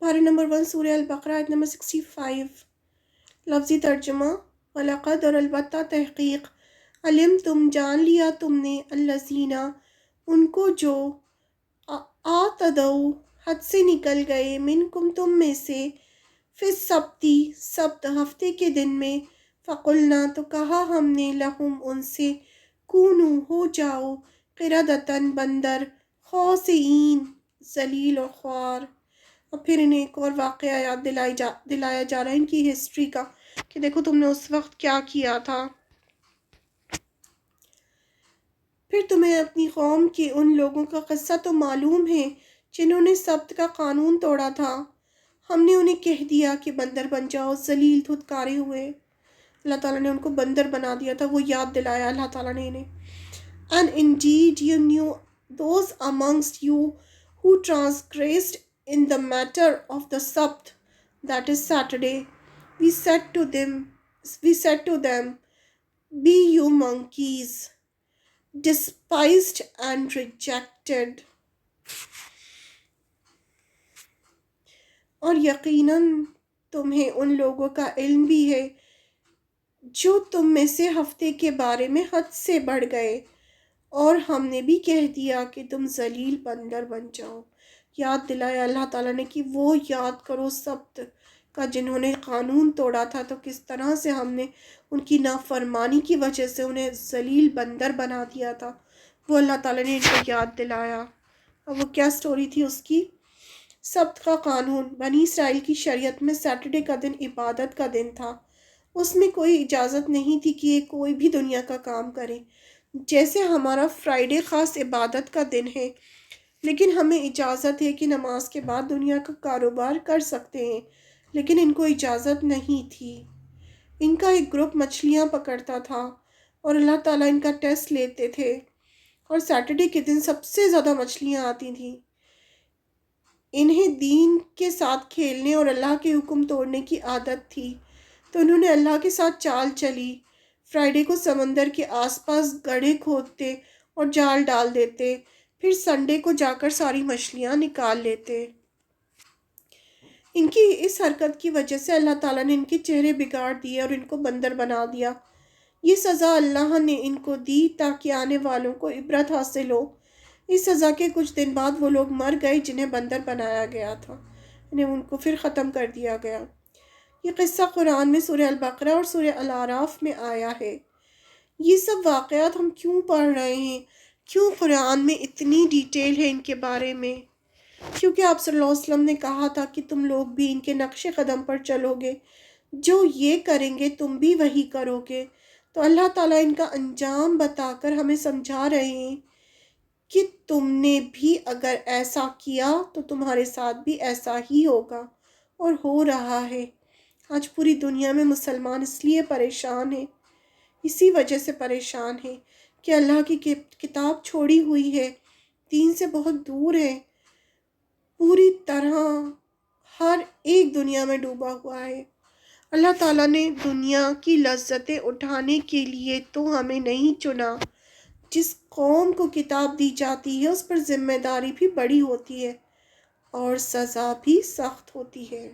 پارہ نمبر 1 سورہ البقرہ آیت نمبر 65۔ لفظی ترجمہ: وَلَقَدْ اور البتہ تحقیق، علم تم جان لیا تم نے، الذین ان کو جو اعتدوا حد سے نکل گئے، منکم تم میں سے، فی السبتی سبت ہفتے کے دن میں، فقلنا تو کہا ہم نے، لہم ان سے، کونو ہو جاؤ، قردۃً بندر، خاسئین ذلیل و خوار۔ اور پھر انہیں ایک اور واقعہ یاد دلایا جا رہا ہے ان کی ہسٹری کا، کہ دیکھو تم نے اس وقت کیا کیا تھا۔ پھر تمہیں اپنی قوم کے ان لوگوں کا قصہ تو معلوم ہے جنہوں نے سبت کا قانون توڑا تھا، ہم نے انہیں کہہ دیا کہ بندر بن جاؤ، ذلیل دھتکارے ہوئے۔ اللہ تعالیٰ نے ان کو بندر بنا دیا تھا، وہ یاد دلایا اللہ تعالیٰ نے انہیں۔ And indeed you knew those amongst you who transgressed in the matter of the Sabbath, that is Saturday. We said to them, be you monkeys, despised and rejected. اور یقیناً تمہیں ان لوگوں کا علم بھی ہے جو تم میں سے ہفتے کے بارے میں حد سے بڑھ گئے، اور ہم نے بھی کہہ دیا کہ تم ذلیل بندر بن جاؤ۔ یاد دلایا اللہ تعالیٰ نے کہ وہ یاد کرو سبت کا جنہوں نے قانون توڑا تھا، تو کس طرح سے ہم نے ان کی نافرمانی کی وجہ سے انہیں ذلیل بندر بنا دیا تھا، وہ اللہ تعالیٰ نے ان کو یاد دلایا۔ اور وہ کیا سٹوری تھی اس کی؟ سبت کا قانون بنی اسرائیل کی شریعت میں سیٹرڈے کا دن عبادت کا دن تھا، اس میں کوئی اجازت نہیں تھی کہ کوئی بھی دنیا کا کام کرے۔ جیسے ہمارا فرائیڈے خاص عبادت کا دن ہے، لیکن ہمیں اجازت ہے کہ نماز کے بعد دنیا کا کاروبار کر سکتے ہیں، لیکن ان کو اجازت نہیں تھی۔ ان کا ایک گروپ مچھلیاں پکڑتا تھا اور اللہ تعالیٰ ان کا ٹیسٹ لیتے تھے، اور سیٹرڈے کے دن سب سے زیادہ مچھلیاں آتی تھیں۔ انہیں دین کے ساتھ کھیلنے اور اللہ کے حکم توڑنے کی عادت تھی، تو انہوں نے اللہ کے ساتھ چال چلی۔ فرائیڈے کو سمندر کے آس پاس گڑھے کھودتے اور جال ڈال دیتے، پھر سنڈے کو جا کر ساری مچھلیاں نکال لیتے۔ ان کی اس حرکت کی وجہ سے اللہ تعالیٰ نے ان کے چہرے بگاڑ دیے اور ان کو بندر بنا دیا۔ یہ سزا اللہ نے ان کو دی تاکہ آنے والوں کو عبرت حاصل ہو۔ اس سزا کے کچھ دن بعد وہ لوگ مر گئے جنہیں بندر بنایا گیا تھا، ان کو پھر ختم کر دیا گیا۔ یہ قصہ قرآن میں سورہ البقرہ اور سورہ الاعراف میں آیا ہے۔ یہ سب واقعات ہم کیوں پڑھ رہے ہیں؟ کیوں قرآن میں اتنی ڈیٹیل ہے ان کے بارے میں؟ کیونکہ آپ صلی اللہ علیہ وسلم نے کہا تھا کہ تم لوگ بھی ان کے نقش قدم پر چلو گے، جو یہ کریں گے تم بھی وہی کرو گے۔ تو اللہ تعالیٰ ان کا انجام بتا کر ہمیں سمجھا رہے ہیں کہ تم نے بھی اگر ایسا کیا تو تمہارے ساتھ بھی ایسا ہی ہوگا، اور ہو رہا ہے۔ آج پوری دنیا میں مسلمان اس لیے پریشان ہیں، اسی وجہ سے پریشان ہیں کہ اللہ کی کتاب چھوڑی ہوئی ہے، دین سے بہت دور ہے، پوری طرح ہر ایک دنیا میں ڈوبا ہوا ہے۔ اللہ تعالیٰ نے دنیا کی لذتیں اٹھانے کے لیے تو ہمیں نہیں چنا۔ جس قوم کو کتاب دی جاتی ہے اس پر ذمہ داری بھی بڑی ہوتی ہے اور سزا بھی سخت ہوتی ہے۔